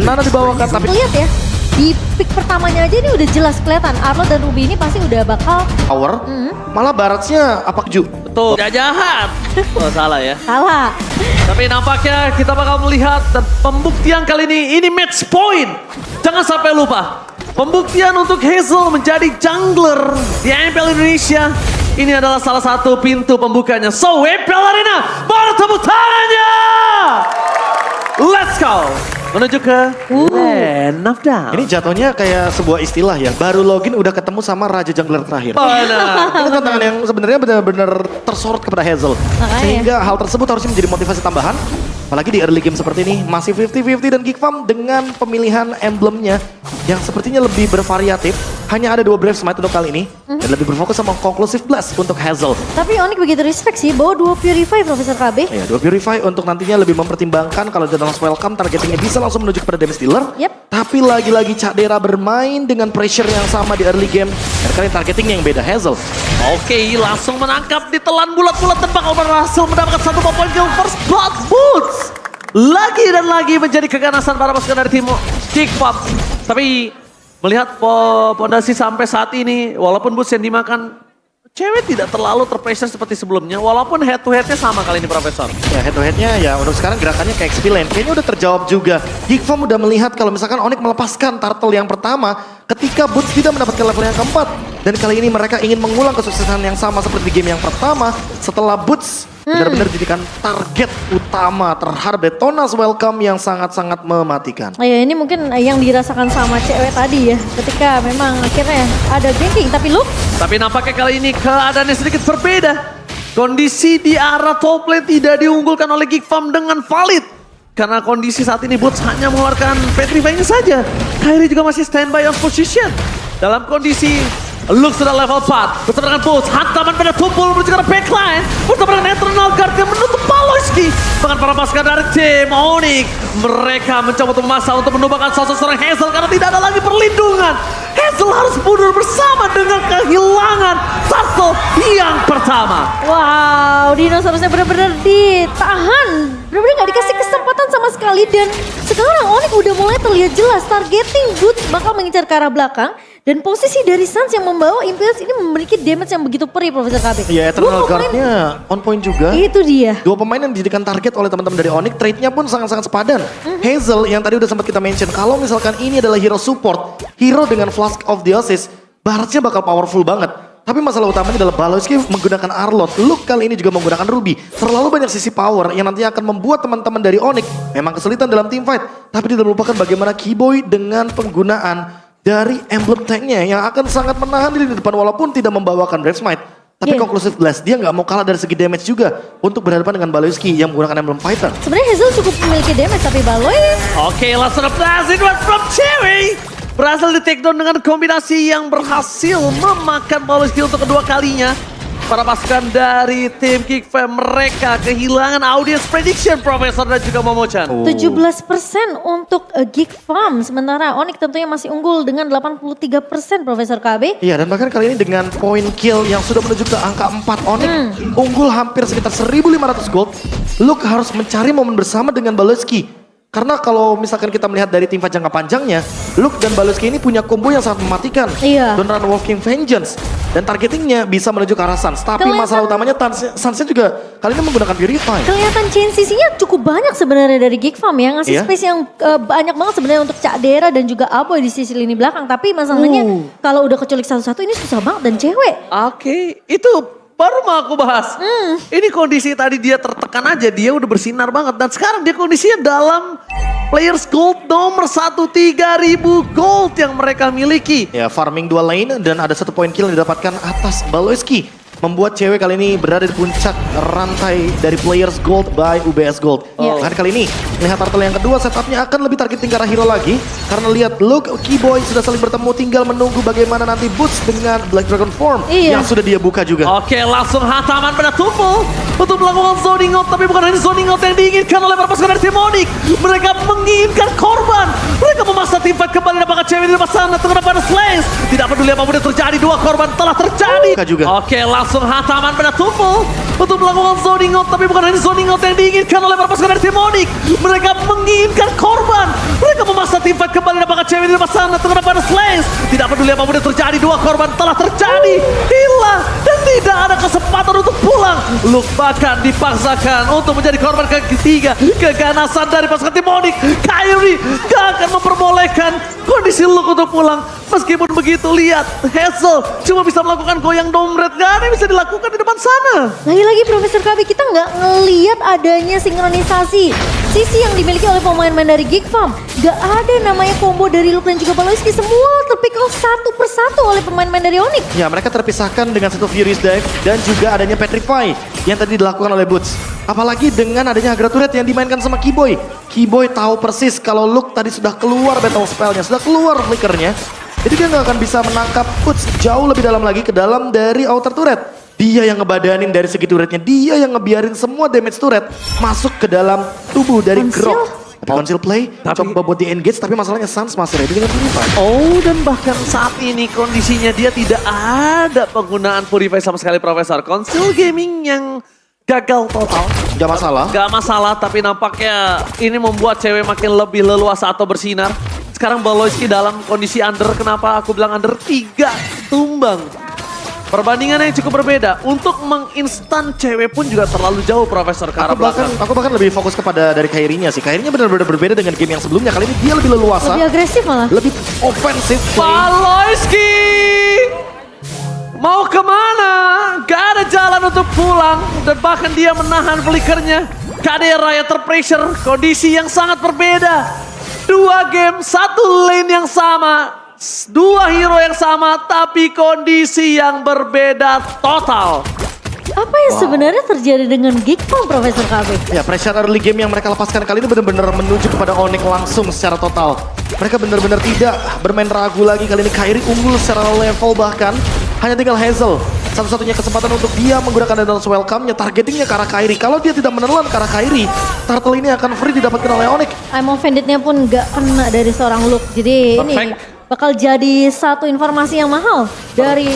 Nana dibawakan tapi Lihat ya, di pick pertamanya aja ini udah jelas kelihatan Arlo dan Ruby ini pasti udah bakal power. Malah Baratnya apa Ju? Betul, gak jahat. Oh salah ya. salah. Tapi nampaknya kita bakal melihat dan pembuktian kali ini match point. Jangan sampai lupa, pembuktian untuk Hazel menjadi jungler di MPL Indonesia. Ini adalah salah satu pintu pembukanya. So, MPL Arena, baru tepuk tangannya! Let's go! Menuju ke Land of Down. Ini jatuhnya kayak sebuah istilah ya. Baru login udah ketemu sama raja jungler terakhir. Benar. Ini tantangan yang sebenarnya benar-benar tersorot kepada Hazel. Makanya. Sehingga hal tersebut harusnya menjadi motivasi tambahan. Apalagi di early game seperti ini, masih 50-50 dan Geekfarm dengan pemilihan emblemnya yang sepertinya lebih bervariatif. Hanya ada 2 Brave Smite untuk kali ini. Dan lebih berfokus sama Conclusive Blast untuk Hazel. Tapi Onyx begitu respect sih, bawa 2 Purify Profesor KB. Ya, 2 Purify untuk nantinya lebih mempertimbangkan kalau dia langsung welcome, targetingnya bisa langsung menuju kepada damage dealer. Yep. Tapi lagi-lagi Cak Dera bermain dengan pressure yang sama di early game. Dan kali ini targetingnya yang beda, Hazel. Oke, langsung menangkap, ditelan bulat-bulat dan bakal berhasil mendapatkan 1 poin kill first blood boots. Lagi dan lagi menjadi keganasan para pasukan dari tim Geekfarm. Tapi melihat pondasi sampai saat ini, walaupun boots yang dimakan, cewek tidak terlalu terpressure seperti sebelumnya. Walaupun head to headnya sama kali ini Profesor. Ya head to headnya ya untuk sekarang gerakannya kayak XP lane. Kayaknya udah terjawab juga. Geekfarm udah melihat kalau misalkan Onyx melepaskan turtle yang pertama ketika Boots tidak mendapatkan level yang keempat. Dan kali ini mereka ingin mengulang kesuksesan yang sama seperti di game yang pertama setelah Boots benar-benar jadikan target utama terhadap Detona's welcome yang sangat-sangat mematikan. Oh ya, ini mungkin yang dirasakan sama cewek tadi ya. Ketika memang akhirnya ada ganking, tapi look. Tapi nampaknya kali ini keadaannya sedikit berbeda. Kondisi di arah top lane tidak diunggulkan oleh Geekfarm dengan valid. Karena kondisi saat ini Boots hanya mengeluarkan Petrify-nya saja. Kairi juga masih standby on position. Dalam kondisi Luke sudah level 4. Bersama dengan Boots, hantaman pada tumpul menuju ke backline. Bersama dengan Eternal Guard yang menutup Paloyski. Bahkan para pasukan dari tim Onyx, mereka mencoba untuk memaksa untuk menumbangkan sosok seorang Hazel karena tidak ada lagi perlindungan. Hazel harus mundur bersama dengan kehilangan turtle yang pertama. Wow, Dino seharusnya benar-benar ditahan. Benar-benar gak dikasih kesempatan sama sekali. Dan sekarang Onyx udah mulai terlihat jelas. Targeting Boots bakal mengincar ke arah belakang. Dan posisi dari Sans yang membawa Impulse ini memiliki damage yang begitu perih Profesor KB. Ya Eternal Guard-nya on point juga. Itu dia. 2 pemain yang dijadikan target oleh teman-teman dari Onyx, trade-nya pun sangat-sangat sepadan. Hazel yang tadi udah sempat kita mention, kalau misalkan ini adalah hero support, hero dengan Flask of the Oasis, Barretnya bakal powerful banget. Tapi masalah utamanya adalah Baloyski menggunakan Arlott, Luke kali ini juga menggunakan Ruby. Terlalu banyak sisi power yang nantinya akan membuat teman-teman dari Onyx memang kesulitan dalam team fight. Tapi tidak melupakan bagaimana Keyboy dengan penggunaan dari emblem tanknya yang akan sangat menahan diri di depan walaupun tidak membawakan Brave Smite. Tapi Conclusive Blast, dia nggak mau kalah dari segi damage juga untuk berhadapan dengan Baloyski yang menggunakan emblem fighter. Sebenarnya Hazel cukup memiliki damage tapi Baloy Oke, langsung blast one from Cherry. Berhasil di take down dengan kombinasi yang berhasil memakan Paloyski untuk kedua kalinya. Para pasukan dari tim Geekfarm mereka kehilangan audience prediction Profesor dan juga Momochan. 17% untuk Geekfarm. Sementara Onyx tentunya masih unggul dengan 83% Profesor KB. Iya, dan bahkan kali ini dengan point kill yang sudah menuju ke angka 4 Onyx, unggul hampir sekitar 1.500 gold. Luke harus mencari momen bersama dengan Baloyski. Karena kalau misalkan kita melihat dari tim fight jangka panjangnya, Luke dan Baloyski ini punya combo yang sangat mematikan. Iya. Don Run Wolf King Vengeance. Dan targetingnya bisa menuju ke arah Sans. Tapi masalah utamanya Sansnya juga kali ini menggunakan Purify. Kelihatan chain CC-nya cukup banyak sebenarnya dari Geekfarm ya. Ngasih space yang banyak banget sebenarnya untuk Cak Dera dan juga Aboy di sisi lini belakang. Tapi masalahnya kalau udah keculik satu-satu ini susah banget dan cewek. Oke, itu baru mau aku bahas. Ini kondisi tadi dia tertekan aja, dia udah bersinar banget. Dan sekarang dia kondisinya dalam players gold nomor 1, 3.000 gold yang mereka miliki. Ya, farming 2 lane dan ada 1 point kill yang didapatkan atas Baloyski. Membuat cewek kali ini berada di puncak rantai dari players gold by UBS Gold. Bahkan kali ini melihat turtle yang kedua setupnya akan lebih targeting ke arah hero lagi. Karena lihat Luke, Keyboy sudah saling bertemu, tinggal menunggu bagaimana nanti Boots dengan Black Dragon Form yang sudah dia buka juga. Oke, langsung hantaman pada tumpul untuk melakukan zoning out. Tapi bukan hanya zoning out yang diinginkan oleh para pasukan dari tim Onyx. Mereka menginginkan korban. Mereka memaksa tim fight kembali dapatkan cewek di depan sana. Terkena pada Slays. Tidak peduli apapun yang terjadi, 2 korban telah terjadi. Buka juga. Oke, langsung Langsung hantaman pada tumpul untuk melakukan zoning out. Tapi bukan hanya zoning out yang diinginkan oleh para pasukan dari tim Onyx. Mereka menginginkan korban. Mereka memaksa tim fight kembali dapatkan cewek di depan sana. Terhadap pada Slangs. Tidak peduli apapun yang terjadi. 2 korban telah terjadi. Hilang. Dan tidak ada kesempatan untuk pulang. Luke bahkan dipaksakan untuk menjadi korban ketiga. Keganasan dari pasukan tim Onyx. Kairi gak akan memperbolehkan kondisi Luke untuk pulang. Meskipun begitu, lihat Hazel cuma bisa melakukan goyang domret. Gak ada yang bisa dilakukan di depan sana. Lagi-lagi Profesor KB, kita nggak ngeliat adanya sinkronisasi sisi yang dimiliki oleh pemain-pemain dari Geek Farm. Gak ada namanya combo dari Luke dan juga Baloyski. Semua terpickle satu persatu oleh pemain-pemain dari Onyx. Ya, mereka terpisahkan dengan satu Furious Dive dan juga adanya Petrify yang tadi dilakukan oleh Boots. Apalagi dengan adanya Agra Turret yang dimainkan sama Keyboy. Keyboy tahu persis kalau Luke tadi sudah keluar battle spellnya, sudah keluar flickernya. Jadi dia nggak akan bisa menangkap Boots jauh lebih dalam lagi ke dalam dari outer turret. Dia yang ngebadanin dari segi turretnya, dia yang ngebiarin semua damage turret masuk ke dalam tubuh dari Conceal? Grok. Tapi conceal play, coba buat di engage, tapi masalahnya Sans masih ready dengan Purify. Oh, dan bahkan saat ini kondisinya dia tidak ada penggunaan Purify sama sekali, Profesor. Conceal Gaming yang gagal total. Gak masalah. Gak masalah, tapi nampaknya ini membuat cewek makin lebih leluasa atau bersinar. Sekarang Baloyski dalam kondisi under, kenapa aku bilang under? 3 tumbang. Perbandingan yang cukup berbeda. Untuk menginstan cewek pun juga terlalu jauh, Profesor, ke arah belakang. Aku bahkan lebih fokus kepada dari Kairinya sih. Kairinya benar-benar berbeda dengan game yang sebelumnya. Kali ini dia lebih leluasa, Lebih agresif malah. lebih offensive play. Baloyski! Mau kemana? Gak ada jalan untuk pulang. Dan bahkan dia menahan flickernya. Kadera yang terpressure. Kondisi yang sangat berbeda. 2 game, 1 lane yang sama. 2 hero yang sama, tapi kondisi yang berbeda total. Apa yang sebenarnya terjadi dengan Geek Farm, Profesor KB? Ya, pressure early game yang mereka lepaskan kali ini benar-benar menuju kepada Onyx langsung secara total. Mereka benar-benar tidak bermain ragu lagi. Kali ini Kairi unggul secara level bahkan. Hanya tinggal Hazel. Satu-satunya kesempatan untuk dia menggunakan Dance Welcome-nya. Targetingnya ke arah Kairi. Kalau dia tidak menelan ke arah Kairi, turtle ini akan free didapatkan oleh Onyx. I'm offended-nya pun gak kena dari seorang Luke. Jadi ini Perfect. bakal jadi satu informasi yang mahal dari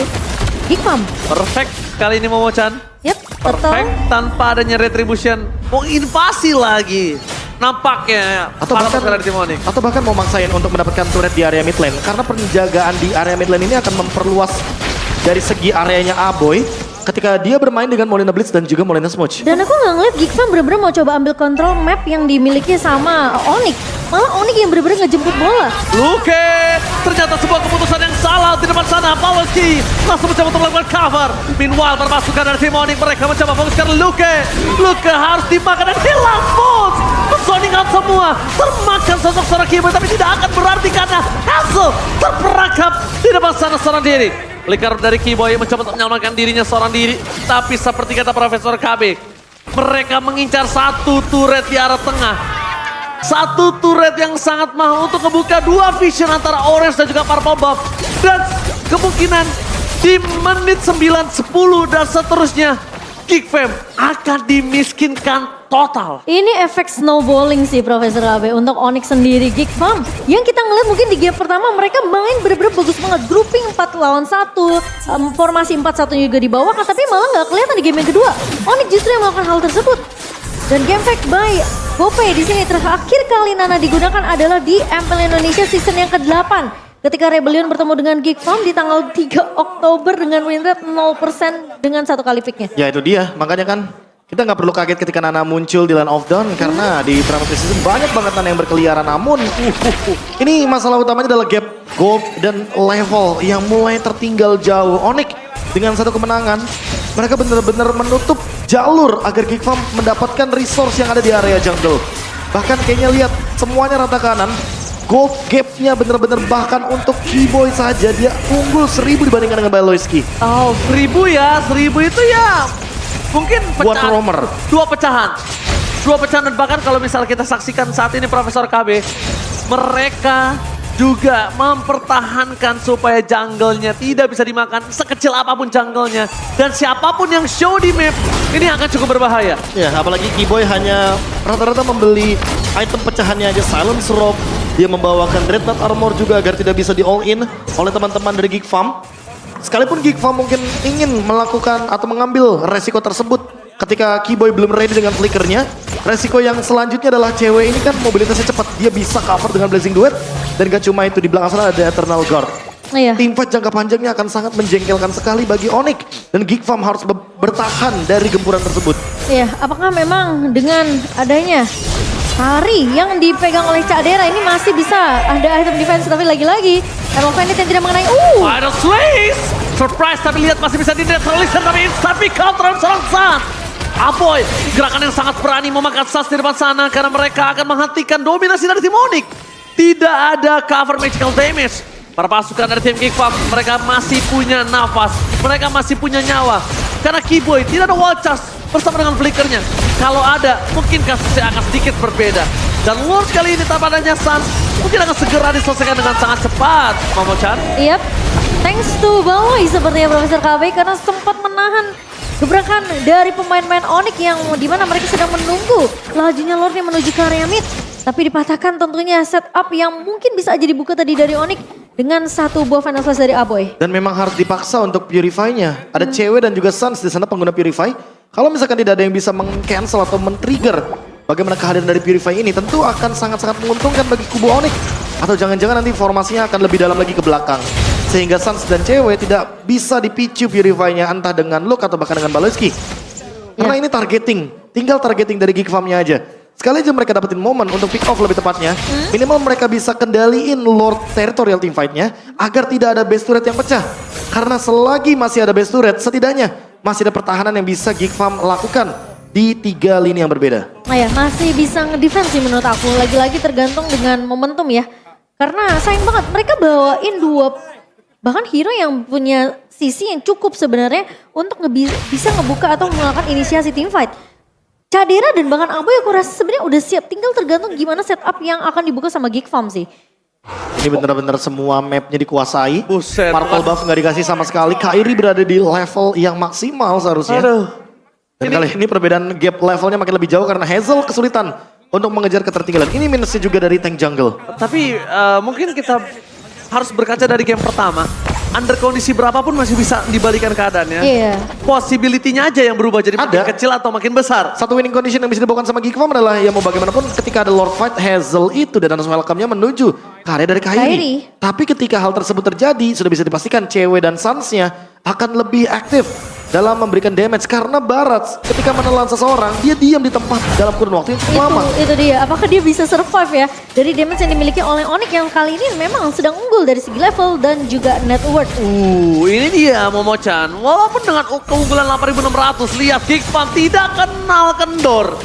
Geek Farm. Perfect kali ini Momo-chan. Yep, Perfect betul. tanpa adanya retribution. Mau invasi lagi. Nampaknya para pasukan dari tim Onyx. Atau bahkan mau maksain untuk mendapatkan turret di area mid lane. Karena penjagaan di area mid lane ini akan memperluas dari segi areanya Aboy ketika dia bermain dengan Molina Blitz dan juga Molina Smooch. Dan aku nggak ngeliat Geek Farm bener-bener mau coba ambil kontrol map yang dimiliki sama Onyx. Malah Onyx yang bener-bener ngejemput bola. Luke, ternyata sebuah keputusan yang salah di depan sana. Baloyski langsung mencoba untuk melakukan cover. Meanwhile, permasukan dari tim Onyx mereka mencoba fokuskan Luke. Luke harus dimakan dan hilang bos. Zoning out semua. Termakan sosok seorang Keyboy, tapi tidak akan berarti karena Hazel terperangkap di depan sana seorang diri. Flicker dari Keyboy mencoba untuk menyelamatkan dirinya seorang diri. Tapi seperti kata Profesor KB, mereka mengincar satu turret di arah tengah. Satu turret yang sangat mahal untuk membuka 2 vision antara Orange dan juga Purple Buff. Dan kemungkinan di menit 9, 10 dan seterusnya Geek Fam akan dimiskinkan total. Ini efek snowballing sih Profesor AB untuk Onyx sendiri. Geek Farm yang kita ngeliat mungkin di game pertama mereka main bener-bener bagus banget. Grouping 4 lawan 1, formasi 4-1 juga dibawakan. Tapi malah nggak kelihatan di game yang kedua. Onyx justru yang melakukan hal tersebut. Dan game fact by Gope di sini terakhir kali Nana digunakan adalah di MPL Indonesia season yang ke-8. Ketika Rebellion bertemu dengan Geek Farm di tanggal 3 Oktober dengan win rate 0% dengan 1 kali picknya. Ya itu dia, makanya kan kita nggak perlu kaget ketika Nana muncul di Land of Dawn karena di Parameter Season banyak banget Nana yang berkeliaran. Namun ini masalah utamanya adalah gap gold dan level yang mulai tertinggal jauh. Onyx dengan 1 kemenangan mereka benar-benar menutup jalur agar Geek Farm mendapatkan resource yang ada di area jungle. Bahkan kayaknya lihat semuanya rata kanan. Gold gap-nya bener-bener bahkan untuk Keyboy saja dia unggul 1000 dibandingkan dengan Baloyski. Oh, 1000 ya, 1000 itu ya mungkin Buat pecahan. roamer. 2 pecahan. 2 pecahan dan bahkan kalau misal kita saksikan saat ini Profesor KB, mereka juga mempertahankan supaya jungle-nya tidak bisa dimakan sekecil apapun jungle-nya. Dan siapapun yang show di map, ini akan cukup berbahaya. Ya, apalagi Keyboy hanya rata-rata membeli item pecahannya aja, Silence Robe. Dia membawakan Dreadnought Armor juga agar tidak bisa di all in oleh teman-teman dari Geek Farm. Sekalipun Geek Farm mungkin ingin melakukan atau mengambil resiko tersebut ketika Keyboy belum ready dengan flickernya, resiko yang selanjutnya adalah cewek ini kan mobilitasnya cepat. Dia bisa cover dengan Blazing Duet dan gak cuma itu, di belakang sana ada Eternal Guard. Iya. Teamfight jangka panjangnya akan sangat menjengkelkan sekali bagi Onyx dan Geek Farm harus bertahan dari gempuran tersebut. Iya, apakah memang dengan adanya Hari yang dipegang oleh Cadera ini masih bisa ada item defense, tapi lagi-lagi Emerald Bandit yang tidak mengenai. Final Slice! Surprise, tapi lihat masih bisa di-neutralisir, tapi instant pick counter serang Sun. Aboy, gerakan yang sangat berani memakan Sas di depan sana karena mereka akan menghentikan dominasi dari tim Onyx. Tidak ada cover magical damage. Para pasukan dari tim Geek Farm, mereka masih punya nafas, mereka masih punya nyawa. Karena Keyboy tidak ada wall charge bersama dengan flickernya. Kalau ada, mungkin kasusnya akan sedikit berbeda. Dan Lord kali ini tanpa adanya Sun, mungkin akan segera diselesaikan dengan sangat cepat, Momo-chan. Yap, thanks to Baloy sepertinya Profesor KB karena sempat menahan gebrakan dari pemain-pemain Onyx yang dimana mereka sedang menunggu lajunya Lordnya menuju ke area mid. Tapi dipatahkan tentunya setup yang mungkin bisa aja dibuka tadi dari Onyx dengan satu buah Final Flash dari Aboy. Dan memang harus dipaksa untuk Purify-nya. Ada cewek dan juga Suns di sana pengguna Purify. Kalau misalkan tidak ada yang bisa meng-cancel atau men-trigger bagaimana kehadiran dari Purify ini, tentu akan sangat-sangat menguntungkan bagi kubu Onyx. Atau jangan-jangan nanti formasinya akan lebih dalam lagi ke belakang. Sehingga Suns dan cewek tidak bisa dipicu Purify-nya entah dengan Luke atau bahkan dengan Baloyski. Karena ini targeting, tinggal targeting dari Geek Farm-nya aja. Sekali aja mereka dapetin momen untuk pick off lebih tepatnya, minimal mereka bisa kendaliin Lord territorial teamfight-nya agar tidak ada base turret yang pecah. Karena selagi masih ada base turret, setidaknya masih ada pertahanan yang bisa Geek Farm lakukan di 3 lini yang berbeda. Nah ya, masih bisa ngedefense sih menurut aku. Lagi-lagi tergantung dengan momentum ya. Karena sayang banget mereka bawain bahkan hero yang punya sisi yang cukup sebenarnya untuk bisa ngebuka atau melakukan inisiasi teamfight. Cadera dan bahkan Aboy aku rasa sebenarnya udah siap. Tinggal tergantung gimana setup yang akan dibuka sama Geek Farm sih. Ini bener-bener semua mapnya dikuasai. Buset. Purple buff nggak dikasih sama sekali. Kairi berada di level yang maksimal seharusnya. Aduh. Dan kali ini perbedaan gap levelnya makin lebih jauh karena Hazel kesulitan untuk mengejar ketertinggalan. Ini minusnya juga dari tank jungle. Tapi mungkin kita harus berkaca dari game pertama. Under kondisi berapapun masih bisa dibalikan keadaannya. Iya. Possibility-nya aja yang berubah jadi makin kecil atau makin besar. Satu winning condition yang bisa dibawakan sama Geek Farm adalah ya mau bagaimanapun ketika ada Lord Fight, Hazel itu dan harus welcome-nya menuju ke area dari Kairi. Tapi ketika hal tersebut terjadi, sudah bisa dipastikan cewek dan Suns-nya akan lebih aktif dalam memberikan damage. Karena Barat ketika menelan seseorang, dia diam di tempat dalam kurun waktu yang cukup lama. Itu dia, apakah dia bisa survive ya dari damage yang dimiliki oleh Onyx yang kali ini memang sedang unggul dari segi level dan juga net worth. Ini dia Momo-chan. Walaupun dengan keunggulan 8.600, lihat Geek Farm tidak kenal kendor.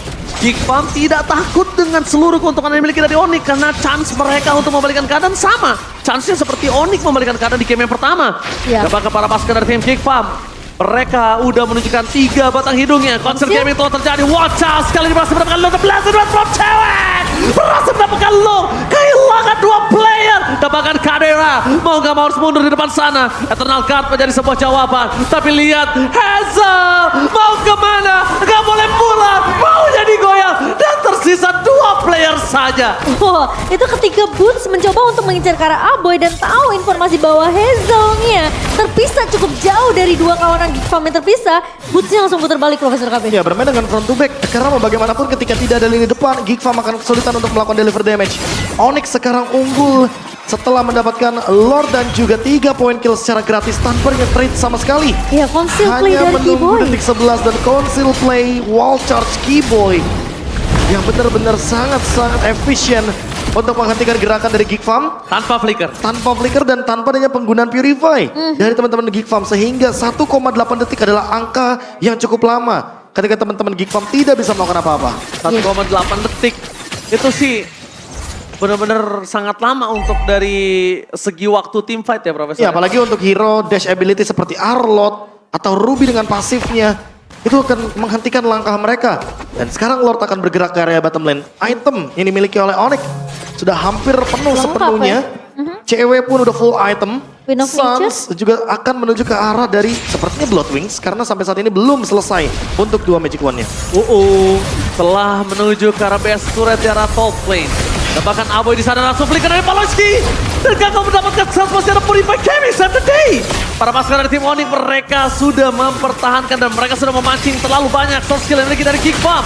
Geek Farm tidak takut dengan seluruh keuntungan yang dimiliki dari Onyx karena chance mereka untuk membalikan keadaan sama. Chance-nya seperti Onyx membalikan keadaan di game yang pertama. Ya. Kepada para pasukan dari tim Geek Farm. Mereka udah menunjukkan 3 batang hidungnya. Konser gaming telah terjadi. Watch out, sekali ini berhasil mendapatkan low. Blazing Duet from cewek. Berhasil mendapatkan low. Kehilangan 2 player. Dapatkan Cadera. Mau gak mau harus mundur di depan sana. Eternal Guard menjadi sebuah jawaban. Tapi lihat Hazel. Mau kemana? Gak boleh pulang. Mau jadi goyang. Dan tersisa 2 player saja. Wah, itu ketika Boots mencoba untuk mengincar ke arah Aboy dan tahu informasi bahwa Hazelnya terpisah cukup jauh dari 2 kawanan Geek Farm yang terpisah, Bootsnya langsung putar balik Profesor KB. Ya bermain dengan front to back. Karena mau bagaimanapun ketika tidak ada lini depan, Geek Farm akan kesulitan untuk melakukan deliver damage. Onyx sekarang unggul setelah mendapatkan Lord dan juga 3 poin kill secara gratis tanpa nge-trade sama sekali. Ya, conceal play Hanya dari menunggu Keyboy. detik 11 dan conceal play wall charge Keyboy yang benar-benar sangat-sangat efisien untuk menghentikan gerakan dari Geek Farm Tanpa flicker. tanpa flicker dan tanpa adanya penggunaan Purify dari teman-teman Geek Farm, sehingga 1,8 detik adalah angka yang cukup lama ketika teman-teman Geek Farm tidak bisa melakukan apa-apa. 1,8 detik. Itu sih benar-benar sangat lama untuk dari segi waktu team fight ya Profesor. Ya apalagi untuk hero dash ability seperti Arlott atau Ruby dengan pasifnya itu akan menghentikan langkah mereka. Dan sekarang Lord akan bergerak ke area bottom lane. Item yang dimiliki oleh Onyx sudah hampir penuh Lengkap, sepenuhnya. Cewek pun udah full item. Wind of Suns juga akan menuju ke arah dari sepertinya Blood Wings karena sampai saat ini belum selesai untuk 2 Magic Wand-nya. Telah menuju ke arah base turret di arah top lane. Dan bahkan Aboy di sana langsung flicker dari Paloski. Dan gagal mendapatkan satu masih ada Purify Kemi save the day. Para pasukan dari tim Onyx mereka sudah mempertahankan dan mereka sudah memancing terlalu banyak soft skill yang dimiliki dari Geek Farm.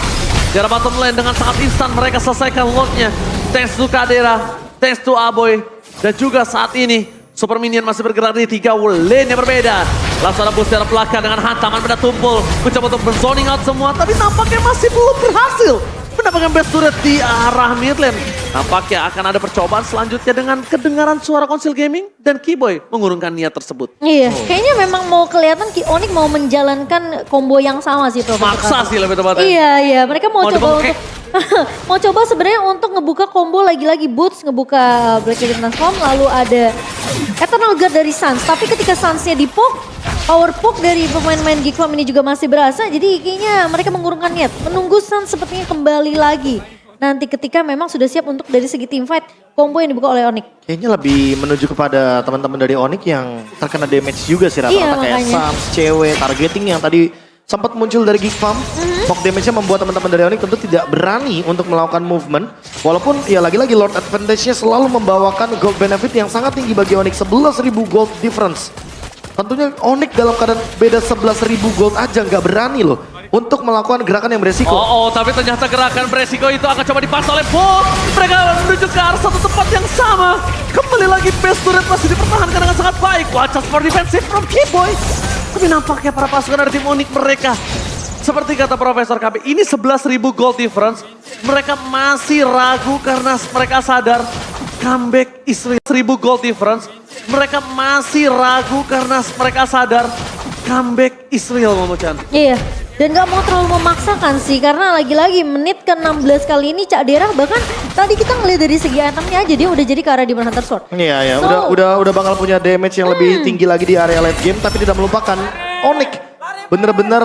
Di arah bottom lane dengan sangat instan mereka selesaikan lordnya. Thanks to Kadera, thanks to Aboy. Dan juga saat ini Super Minion masih bergerak di 3 lane yang berbeda. Langsung ada boost dari belakang dengan hantaman benda tumpul. Mencoba untuk berzoning out semua, tapi nampaknya masih belum berhasil mendapatkan best turret di arah mid lane. Nampaknya akan ada percobaan selanjutnya dengan kedengaran suara konsil gaming dan Keyboy mengurungkan niat tersebut. Iya, kayaknya memang mau kelihatan Onyx mau menjalankan combo yang sama sih Profesor Maksa Kabi. sih lebih tepatnya. Iya, mereka mau Mau coba dibengkek. untuk mau coba sebenarnya untuk ngebuka combo lagi-lagi Boots, ngebuka Black Widow Transform, lalu ada Eternal Guard dari Sans. Tapi ketika Sans-nya di-poke, power poke dari pemain-pemain Geek Farm ini juga masih berasa. Jadi kayaknya mereka mengurungkan niat, menunggu Sans sepertinya kembali lagi. Nanti ketika memang sudah siap untuk dari segi team fight, combo yang dibuka oleh Onyx. Kayaknya lebih menuju kepada teman-teman dari Onyx yang terkena damage juga sih rata-rata. Iya, Kayak makanya. Sans, cewek, targeting yang tadi sempat muncul dari Geek Farm. Poke damage-nya membuat teman-teman dari Onyx tentu tidak berani untuk melakukan movement. Walaupun ya lagi-lagi Lord Advantage-nya selalu membawakan gold benefit yang sangat tinggi bagi Onyx. 11.000 gold difference. Tentunya Onyx dalam keadaan beda 11.000 gold aja nggak berani loh untuk melakukan gerakan yang beresiko. Tapi ternyata gerakan beresiko itu akan coba dipaksa oleh Bolt. Mereka menuju ke arah satu tempat yang sama. Kembali lagi base turret masih dipertahankan dengan sangat baik. Watch out for defensive from Keyboy. Tapi nampaknya para pasukan dari tim Onyx mereka, seperti kata Profesor KB, ini 11.000 gold difference. Mereka masih ragu karena mereka sadar comeback is real. 1.000 gold difference. Mereka masih ragu karena mereka sadar comeback is real, Momo-chan. Iya, dan gak mau terlalu memaksakan sih, karena lagi-lagi menit ke-16 kali ini Cak Derah bahkan tadi kita ngeliat dari segi itemnya aja dia udah jadi ke arah Demon Hunter Sword. Iya ya, So- udah bakal punya damage yang lebih tinggi lagi di area late game, tapi tidak melupakan Onyx bener-bener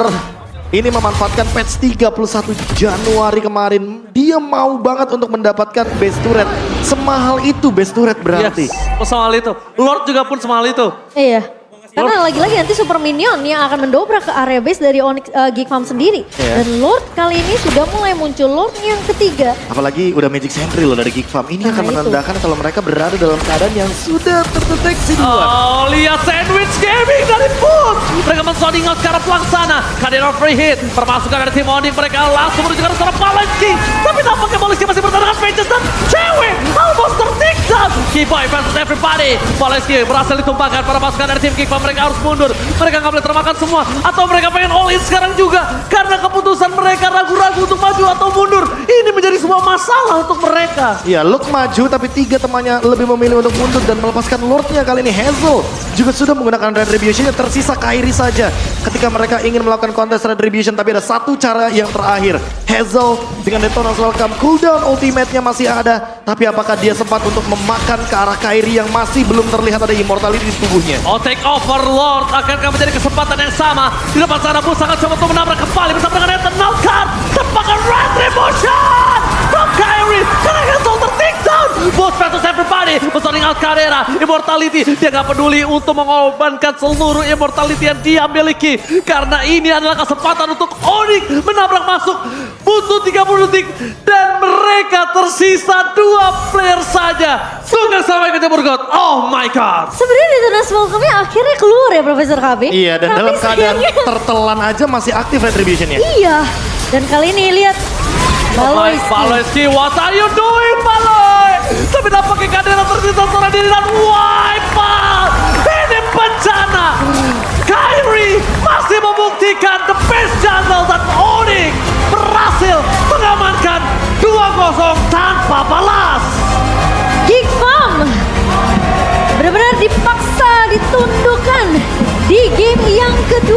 ini memanfaatkan patch 31 Januari kemarin. Dia mau banget untuk mendapatkan base turret. Semahal itu base turret berarti. Yes, semahal itu. Lord juga pun semahal itu. Iya. Karena lagi-lagi nanti Super Minion yang akan mendobrak ke area base dari Onyx Geek Farm sendiri. Iya. Dan Lord kali ini sudah mulai muncul Lord yang ketiga. Apalagi udah Magic Sentry loh dari Geek Farm. Ini akan Nah, itu. menandakan kalau mereka berada dalam keadaan yang sudah terdeteksi duluan. Oh, lihat sandwich gaming dari Boot. Mereka men-sounding out ke arah pelaksana. Kadena free hit. Permasukan dari tim Onyx mereka langsung menuju ke arah seorang Palenski. Tapi nampaknya Palenski masih bertahan dengan Pages dan cewek. Almost tertikam. Keyboy versus everybody. Palenski berhasil ditumpahkan para pasukan dari tim Geek Farm. Mereka harus mundur. Mereka nggak boleh termakan semua. Atau mereka pengen all in sekarang juga. Karena keputusan mereka ragu-ragu untuk maju atau mundur. Ini menjadi sebuah masalah untuk mereka. Ya, Luke maju tapi 3 temannya lebih memilih untuk mundur dan melepaskan Lordnya kali ini. Hazel juga sudah menggunakan Retribution-nya, tersisa Kairi saja. Ketika mereka ingin melakukan kontes Retribution, tapi ada satu cara yang terakhir. Hazel dengan Detona's Welcome, cooldown ultimate-nya masih ada. Tapi apakah dia sempat untuk memakan ke arah Kairi yang masih belum terlihat ada immortality di tubuhnya? Oh, take over Lord, akankah menjadi kesempatan yang sama? Di depan sana Bus sangat coba untuk menabrak kembali bersama dengan Eternal Guard. Tepakan Retribution from Kairi. Karena Hazel tertikam. Bus versus everybody. Besarning out Kadera. Immortality. Dia gak peduli untuk mengorbankan seluruh immortality yang dia miliki. Karena ini adalah kesempatan untuk Onyx menabrak masuk. Butuh 30 detik. Dan mereka tersisa 2 player saja. Sugeng sampai ke Burgot. Oh my god. Sebenarnya Detona's Welcome-nya akhirnya keluar ya Profesor KB. Iya, dan Tapi dalam keadaan sayangnya- tertelan aja masih aktif Retribution-nya. Iya. Dan kali ini lihat Baloyski. Baloyski, what are you doing, Baloy? Tapi nampaknya Kadena tersisa seorang diri dan wipe out. Ini bencana. Kairi masih membuktikan the best jungle dan Onyx berhasil mengamankan 2-0 tanpa balas. Geek Farm benar-benar dipaksa ditundukkan di game yang kedua.